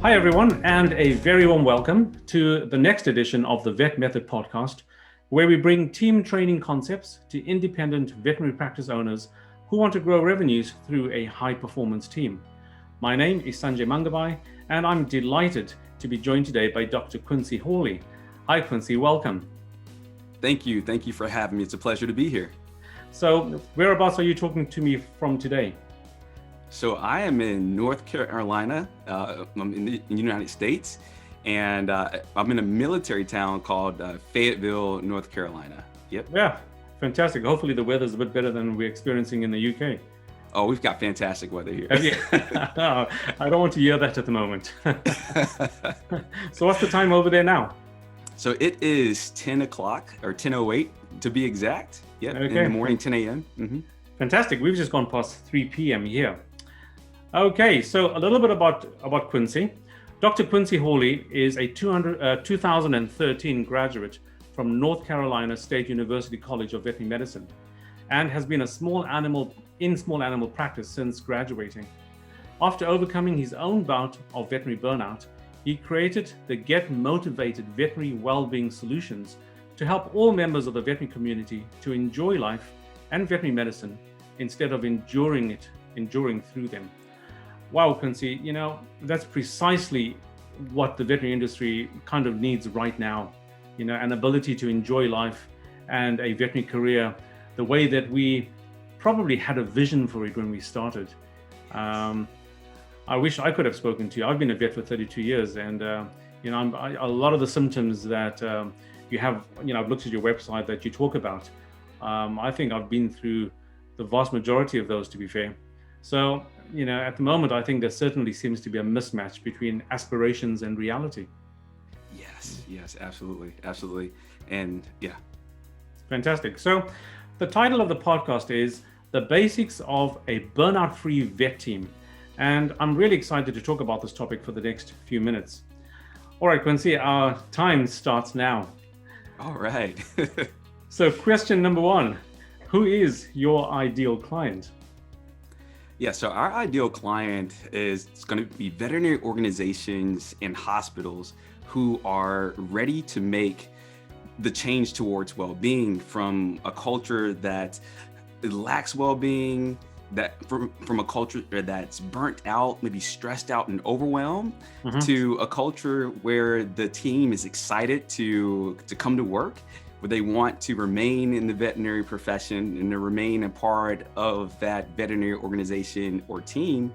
Hi, everyone, and a very warm welcome to the next edition of the Vet Method podcast, where we bring team training concepts to independent veterinary practice owners who want to grow revenues through a high-performance team. My name is Sanjay Mangabai, and I'm delighted to be joined today by Dr. Quincy Hawley. Hi, Quincy, welcome. Thank you. Thank you for having me. It's a pleasure to be here. So, whereabouts are you talking to me from today? So I am in North Carolina, I'm in the United States, and I'm in a military town called Fayetteville, North Carolina. Yep. Yeah, fantastic. Hopefully the weather's a bit better than we're experiencing in the UK. Oh, we've got fantastic weather here. No, I don't want to hear that at the moment. So what's the time over there now? So it is 10 o'clock or 10:08 to be exact. Yep, okay. In the morning, 10 a.m. Mm-hmm. Fantastic. We've just gone past 3 p.m. here. Okay, so a little bit about Quincy. Dr. Quincy Hawley is a 2013 graduate from North Carolina State University College of Veterinary Medicine and has been in small animal practice since graduating. After overcoming his own bout of veterinary burnout, he created the Get Motivated Veterinary Wellbeing Solutions to help all members of the veterinary community to enjoy life and veterinary medicine instead of enduring through them. Wow, Quincy, that's precisely what the veterinary industry kind of needs right now, an ability to enjoy life and a veterinary career the way that we probably had a vision for it when we started. I wish I could have spoken to you. I've been a vet for 32 years and, a lot of the symptoms that you have, I've looked at your website that you talk about. I think I've been through the vast majority of those, to be fair. So, at the moment, I think there certainly seems to be a mismatch between aspirations and reality. Yes, absolutely. And yeah. Fantastic. So the title of the podcast is The Basics of a Burnout-Free Vet Team. And I'm really excited to talk about this topic for the next few minutes. All right, Quincy, our time starts now. All right. So question number one, who is your ideal client? Yeah, so our ideal client is going to be veterinary organizations and hospitals who are ready to make the change towards well-being from a culture that lacks well-being, that from a culture that's burnt out, maybe stressed out and overwhelmed, to a culture where the team is excited to come to work, where they want to remain in the veterinary profession and to remain a part of that veterinary organization or team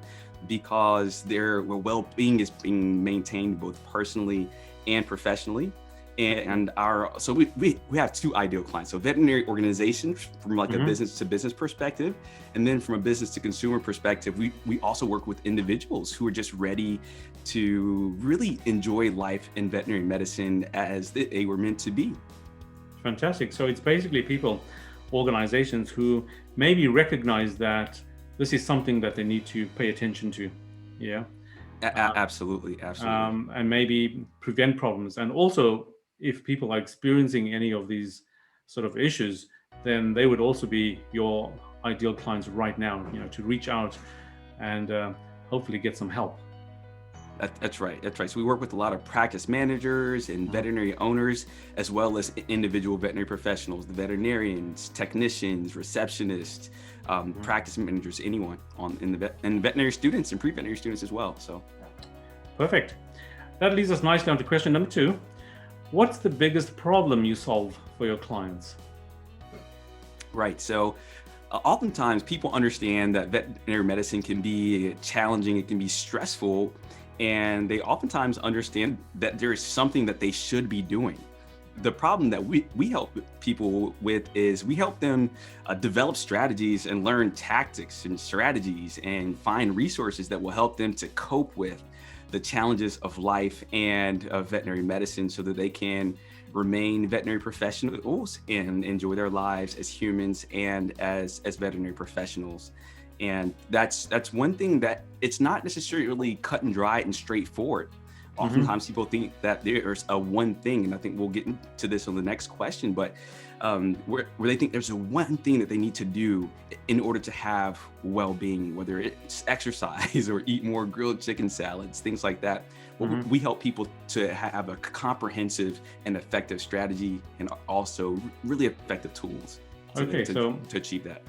because their well-being is being maintained both personally and professionally. And so we have two ideal clients. So veterinary organizations from like a business to business perspective, and then from a business to consumer perspective, we also work with individuals who are just ready to really enjoy life in veterinary medicine as they were meant to be. Fantastic. So it's basically people, organizations who maybe recognize that this is something that they need to pay attention to. Yeah. Absolutely. And maybe prevent problems. And also, if people are experiencing any of these sort of issues, then they would also be your ideal clients right now, to reach out and hopefully get some help. That's right. So we work with a lot of practice managers and veterinary owners, as well as individual veterinary professionals, the veterinarians, technicians, receptionists, practice managers, anyone and veterinary students and pre-veterinary students as well. So, perfect. That leads us nicely on to question number 2. What's the biggest problem you solve for your clients? Right. So oftentimes people understand that veterinary medicine can be challenging, it can be stressful, and they oftentimes understand that there is something that they should be doing. The problem that we help people with is we help them develop strategies and learn tactics and strategies and find resources that will help them to cope with the challenges of life and of veterinary medicine so that they can remain veterinary professionals and enjoy their lives as humans and as veterinary professionals. And that's one thing that it's not necessarily cut and dry and straightforward. Oftentimes people think that there's a one thing, and I think we'll get into this on the next question, but where they think there's a one thing that they need to do in order to have well-being, whether it's exercise or eat more grilled chicken salads, things like that. Well, we help people to have a comprehensive and effective strategy, and also really effective tools to achieve that.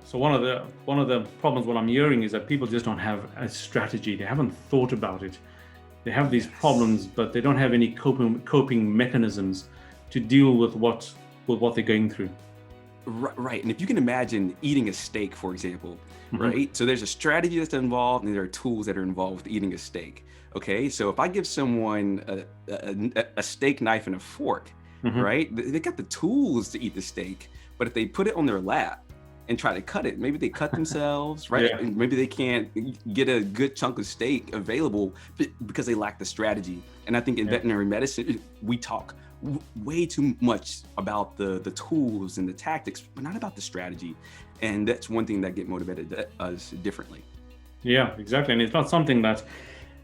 So one of the problems what I'm hearing is that people just don't have a strategy. They haven't thought about it. They have these problems, but they don't have any coping mechanisms to deal with what they're going through. Right. And if you can imagine eating a steak, for example, right? So there's a strategy that's involved, and there are tools that are involved with eating a steak. Okay. So if I give someone a steak knife and a fork, right? They got the tools to eat the steak, but if they put it on their lap and try to cut it, maybe they cut themselves, right? Yeah. And maybe they can't get a good chunk of steak available because they lack the strategy. And I think in veterinary medicine, we talk way too much about the tools and the tactics, but not about the strategy. And that's one thing that get motivated us differently. Yeah, exactly. And it's not something that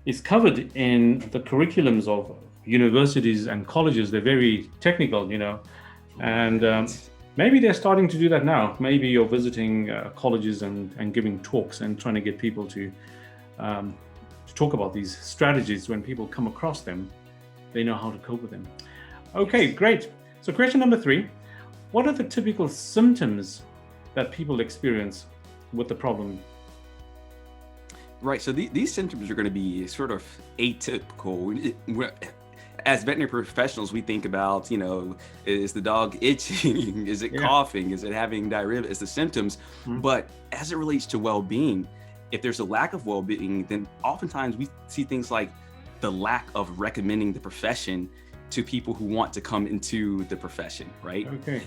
is covered in the curriculums of universities and colleges. They're very technical, and maybe they're starting to do that now. Maybe you're visiting colleges and giving talks and trying to get people to talk about these strategies. When people come across them, they know how to cope with them. Okay, great. So question number 3, what are the typical symptoms that people experience with the problem? Right, so these symptoms are going to be sort of atypical. As veterinary professionals, we think about, is the dog itching? Is it coughing? Is it having diarrhea? It's the symptoms. But as it relates to well-being, if there's a lack of well-being, then oftentimes we see things like the lack of recommending the profession to people who want to come into the profession, right? Okay.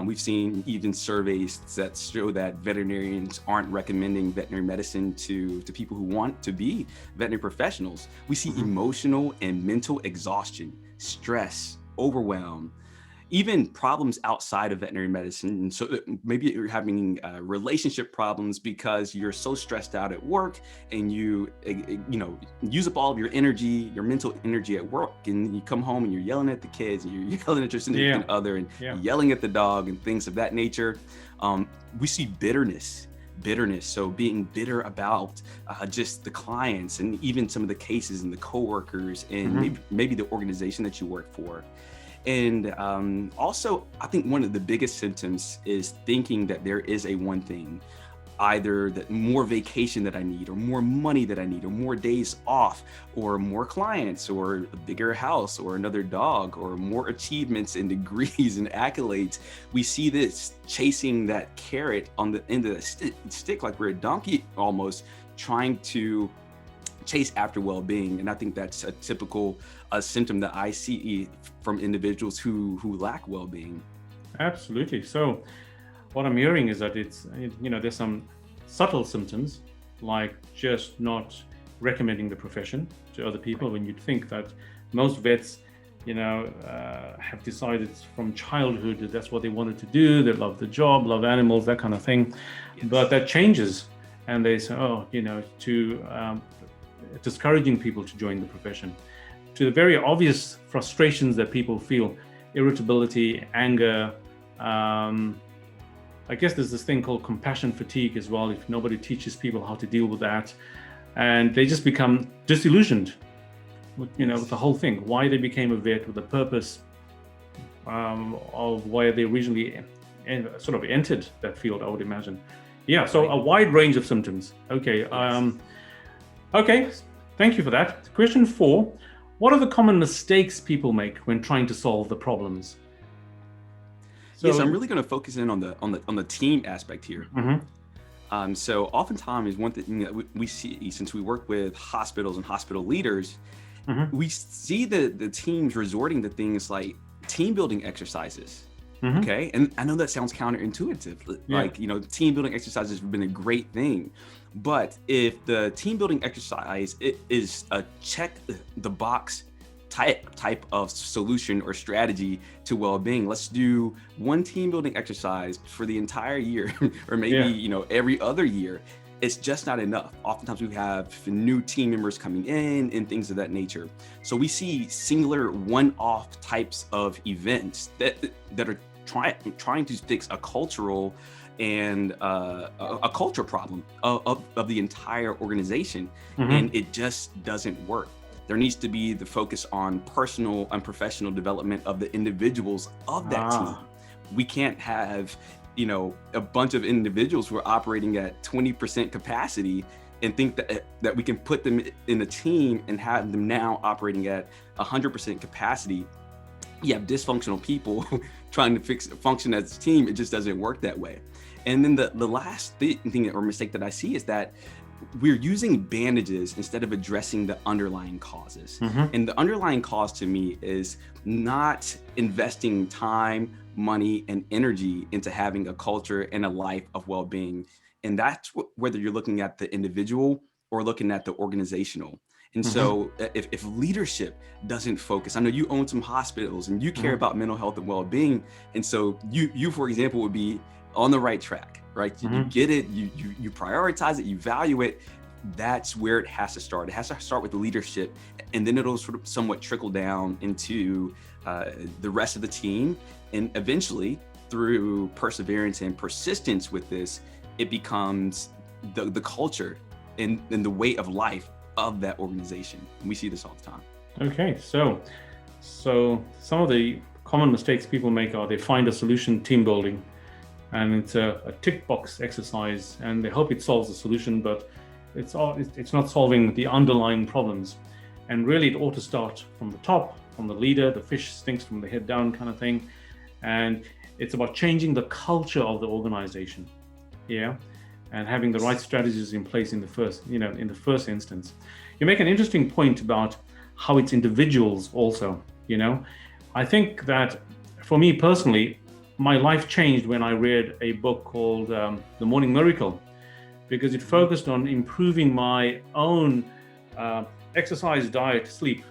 We've seen even surveys that show that veterinarians aren't recommending veterinary medicine to people who want to be veterinary professionals. We see emotional and mental exhaustion, stress, overwhelm, even problems outside of veterinary medicine. So maybe you're having relationship problems because you're so stressed out at work, and you use up all of your energy, your mental energy at work, and you come home and you're yelling at the kids, and you're yelling at your significant other, and yelling at the dog, and things of that nature. We see bitterness. So being bitter about just the clients, and even some of the cases and the coworkers, and maybe the organization that you work for. And also, I think one of the biggest symptoms is thinking that there is a one thing, either that more vacation that I need, or more money that I need, or more days off, or more clients, or a bigger house, or another dog, or more achievements and degrees and accolades. We see this chasing that carrot on the end of the stick, like we're a donkey almost, trying to chase after well-being. And I think that's a typical symptom that I see from individuals who lack well-being. Absolutely. So what I'm hearing is that there's some subtle symptoms, like just not recommending the profession to other people, when you'd think that most vets have decided from childhood that that's what they wanted to do. They love the job, love animals, that kind of thing. But that changes, and they say, discouraging people to join the profession, to the very obvious frustrations that people feel, irritability, anger. I guess there's this thing called compassion fatigue as well, if nobody teaches people how to deal with that. And they just become disillusioned with the whole thing, why they became a vet, with the purpose of why they originally sort of entered that field, I would imagine. Yeah, so a wide range of symptoms. Okay. Okay, thank you for that. Question 4, what are the common mistakes people make when trying to solve the problems? So, yes, I'm really going to focus in on the team aspect here. So oftentimes one thing that we see, since we work with hospitals and hospital leaders, we see the teams resorting to things like team building exercises. Okay, and I know that sounds counterintuitive. Like, team building exercises have been a great thing. But if the team building exercise is a check the box type of solution or strategy to well-being, let's do one team building exercise for the entire year, or maybe every other year, it's just not enough. Oftentimes we have new team members coming in and things of that nature. So we see singular one-off types of events that are trying to fix a cultural and a culture problem of the entire organization, and it just doesn't work. There needs to be the focus on personal and professional development of the individuals of that team. We can't have, a bunch of individuals who are operating at 20% capacity and think that we can put them in a team and have them now operating at 100% capacity. You have dysfunctional people trying to function as a team. It just doesn't work that way. And then the last thing or mistake that I see is that we're using bandages instead of addressing the underlying causes. And the underlying cause to me is not investing time, money, and energy into having a culture and a life of well-being. And that's whether you're looking at the individual or looking at the organizational. And so if leadership doesn't focus, I know you own some hospitals and you care about mental health and well-being. And so you, for example, would be on the right track, right? You get it, you prioritize it, you value it. That's where it has to start. It has to start with the leadership, and then it'll sort of somewhat trickle down into the rest of the team. And eventually, through perseverance and persistence with this, it becomes the culture and the way of life of that organization. And we see this all the time. Okay, so some of the common mistakes people make are they find a solution team building, and it's a tick box exercise, and they hope it solves the solution, but it's not solving the underlying problems. And really, it ought to start from the top, from the leader. The fish stinks from the head down, kind of thing. And it's about changing the culture of the organization, and having the right strategies in place in the first instance. You make an interesting point about how it's individuals also. I think that for me personally, my life changed when I read a book called The Morning Miracle, because it focused on improving my own exercise, diet, sleep.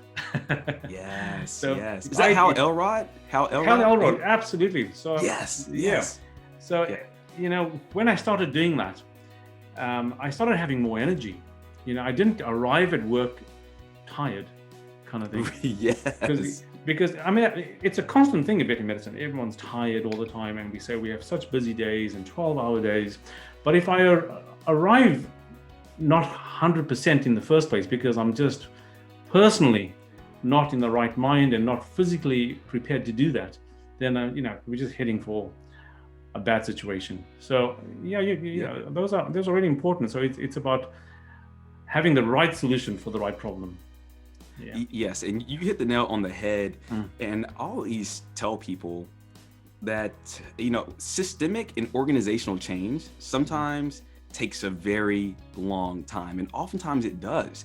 Yes. Is that Hal Elrod? Hal Elrod, absolutely. So yes. So when I started doing that, I started having more energy. I didn't arrive at work tired, kind of thing. Yes. Because I mean, it's a constant thing in veterinary medicine. Everyone's tired all the time, and we say we have such busy days and 12-hour days. But if I arrive not 100% in the first place, because I'm just personally not in the right mind and not physically prepared to do that, then we're just heading for a bad situation. So those are really important. So it's about having the right solution for the right problem. Yes, and you hit the nail on the head. And I always tell people that systemic and organizational change sometimes takes a very long time, and oftentimes it does.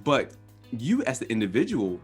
But you as the individual,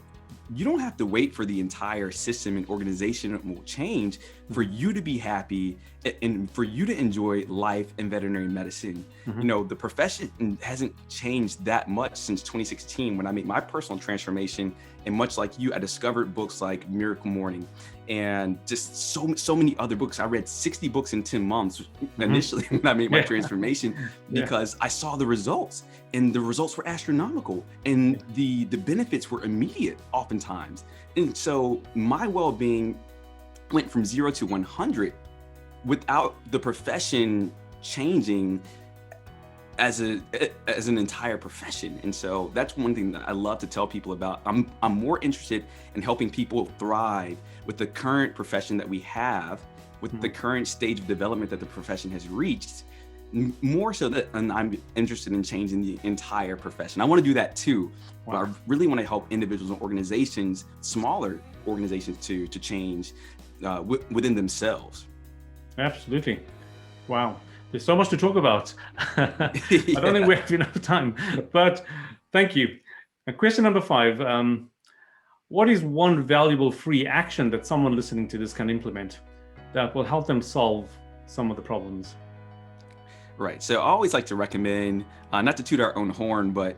you don't have to wait for the entire system and organization will change for you to be happy and for you to enjoy life in veterinary medicine. The profession hasn't changed that much since 2016 when I made my personal transformation. And much like you, I discovered books like Miracle Morning and just so many other books. I read 60 books in 10 months initially when I made my transformation, because I saw the results, and the results were astronomical, and the benefits were immediate oftentimes. And so my well-being went from 0 to 100 without the profession changing as an entire profession. And so that's one thing that I love to tell people about. I'm more interested in helping people thrive with the current profession that we have, with the current stage of development that the profession has reached, more so that, and I'm interested in changing the entire profession. I want to do that too. But I really want to help individuals and organizations, smaller organizations, to change within themselves. Absolutely. Wow. There's so much to talk about. I don't think we have enough time, but thank you. Question number 5. What is one valuable free action that someone listening to this can implement that will help them solve some of the problems? Right. So I always like to recommend, not to toot our own horn, but,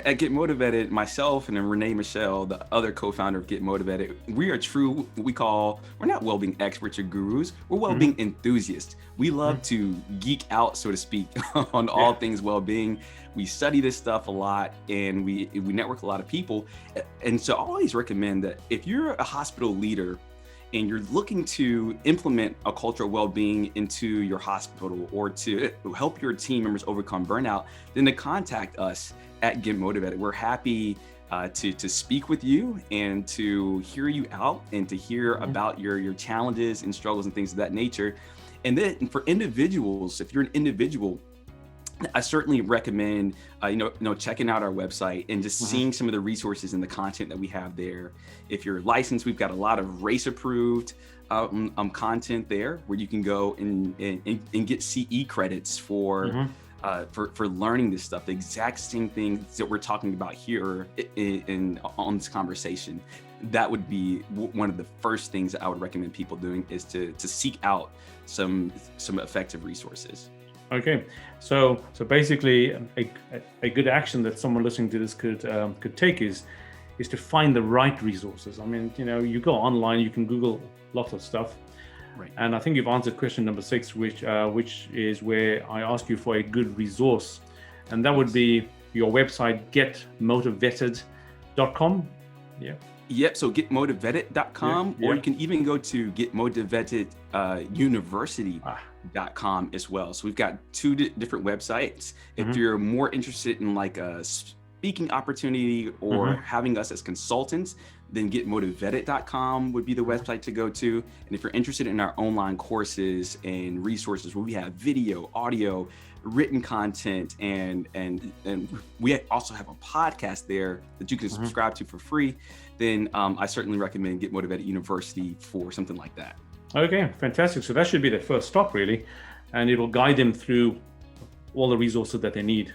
at Get Motivated, myself and then Renee Michelle, the other co-founder of Get Motivated, we are true, we're not well-being experts or gurus, we're well-being enthusiasts. We love to geek out, so to speak, on all things well-being. We study this stuff a lot, and we network a lot of people. And so I always recommend that if you're a hospital leader and you're looking to implement a culture of well-being into your hospital or to help your team members overcome burnout, then to contact us at Get Motivated. We're happy to speak with you and to hear you out and to hear about your challenges and struggles and things of that nature. And then for individuals, if you're an individual, I certainly recommend, checking out our website and just seeing some of the resources and the content that we have there. If you're licensed, we've got a lot of race approved content there where you can go and get CE credits for learning this stuff. The exact same things that we're talking about here on this conversation. That would be one of the first things that I would recommend people doing, is to seek out some effective resources. Okay, so basically, a good action that someone listening to this could take is to find the right resources. I mean, you go online, you can Google lots of stuff, right? And I think you've answered question number 6, which is where I ask you for a good resource, and that would be your website, getmotivated.com. Yeah. Yep. So getmotivated.com, or you can even go to getmotivateduniversity.com as well. So we've got 2 different websites. If you're more interested in like a speaking opportunity or having us as consultants, then getmotivated.com would be the website to go to. And if you're interested in our online courses and resources where we have video, audio, written content, and we also have a podcast there that you can subscribe to for free, then I certainly recommend Get Motivated University for something like that. Okay, fantastic. So that should be the first stop, really, and it'll guide them through all the resources that they need.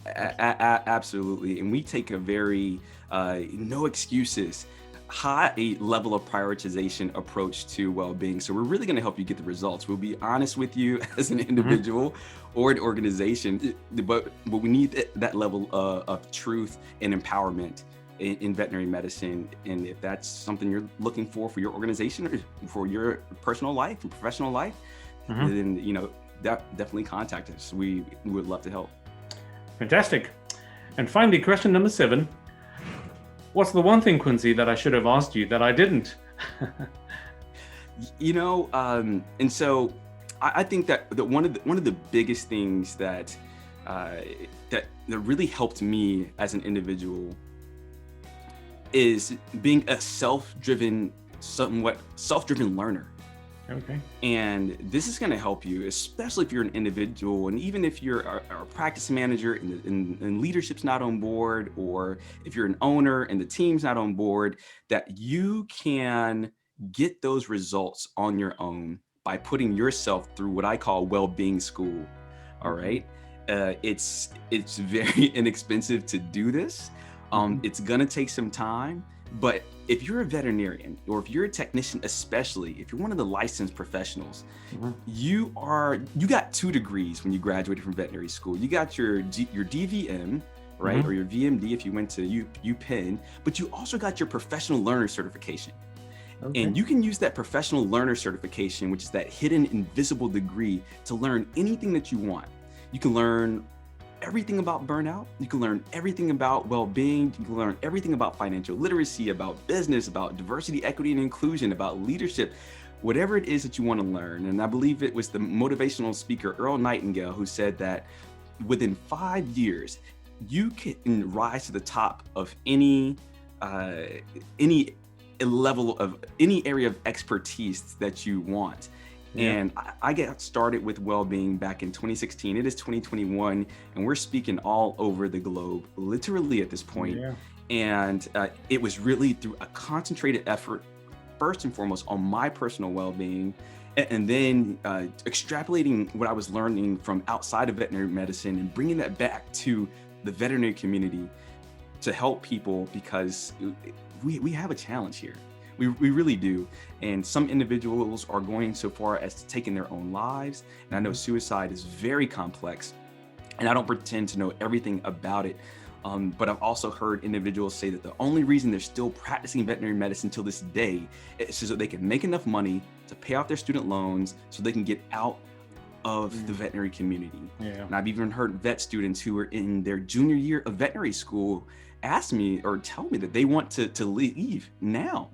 Absolutely. And we take a very no excuses, high level of prioritization approach to well-being. So we're really going to help you get the results. We'll be honest with you as an individual or an organization, but we need that level of truth and empowerment in veterinary medicine. And if that's something you're looking for your organization or for your personal life and professional life, then definitely contact us. We would love to help. Fantastic. And finally, question number 7. What's the one thing, Quincy, that I should have asked you that I didn't? And so I think that one of the biggest things that really helped me as an individual is being a self-driven learner. Okay. And this is going to help you, especially if you're an individual, and even if you're a practice manager and leadership's not on board, or if you're an owner and the team's not on board, that you can get those results on your own by putting yourself through what I call well-being school. All right. It's very inexpensive to do this. It's going to take some time, but if you're a veterinarian or if you're a technician, especially if you're one of the licensed professionals, you got 2 degrees when you graduated from veterinary school. You got your DVM, right? Or your VMD if you went to UPenn, but you also got your professional learner certification. Okay. And you can use that professional learner certification, which is that hidden invisible degree, to learn anything that you want. You can learn everything about burnout. You can learn everything about well-being. You can learn everything about financial literacy, about business, about diversity, equity, and inclusion, about leadership, whatever it is that you want to learn. And I believe it was the motivational speaker, Earl Nightingale, who said that within 5 years, you can rise to the top of any level of any area of expertise that you want. And I got started with well-being back in 2016. It is 2021, and we're speaking all over the globe, literally at this point. And it was really through a concentrated effort, first and foremost, on my personal well-being, and then extrapolating what I was learning from outside of veterinary medicine and bringing that back to the veterinary community to help people, because we have a challenge here. We really do. And some individuals are going so far as to taking their own lives. And I know suicide is very complex, and I don't pretend to know everything about it. But I've also heard individuals say that the only reason they're still practicing veterinary medicine till this day is so that they can make enough money to pay off their student loans so they can get out of the veterinary community. And I've even heard vet students who are in their junior year of veterinary school ask me or tell me that they want to leave now.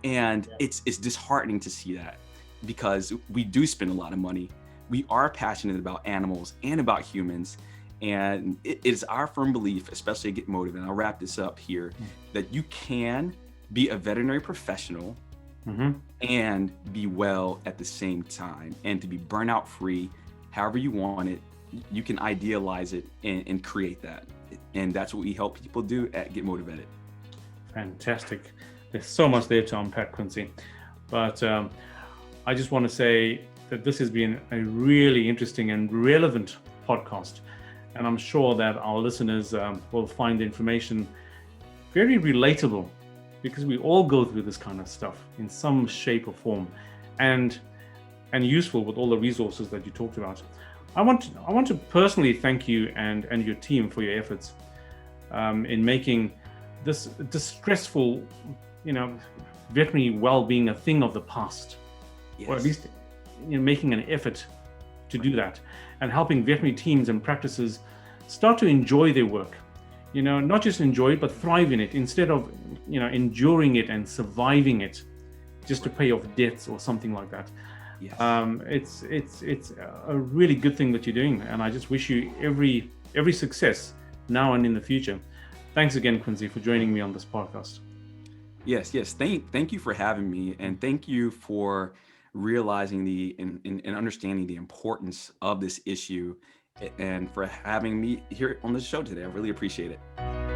And it's disheartening to see that, because we do spend a lot of money. We are passionate about animals and about humans. And it is our firm belief, especially at Get Motive, and I'll wrap this up here, that you can be a veterinary professional and be well at the same time, and to be burnout free, however you want it. You can idealize it and create that. And that's what we help people do at Get Motivated. Fantastic. There's so much there to unpack, Quincy. But I just want to say that this has been a really interesting and relevant podcast. And I'm sure that our listeners will find the information very relatable, because we all go through this kind of stuff in some shape or form, and useful with all the resources that you talked about. I want to personally thank you and your team for your efforts in making this distressful, veterinary well-being a thing of the past, or at least making an effort to do that, and helping veterinary teams and practices start to enjoy their work. Not just enjoy it, but thrive in it, instead of enduring it and surviving it just to pay off debts or something like that. Yes. It's a really good thing that you're doing, and I just wish you every success now and in the future. Thanks again, Quincy, for joining me on this podcast. Yes. Thank you for having me, and thank you for realizing and understanding the importance of this issue, and for having me here on the show today. I really appreciate it.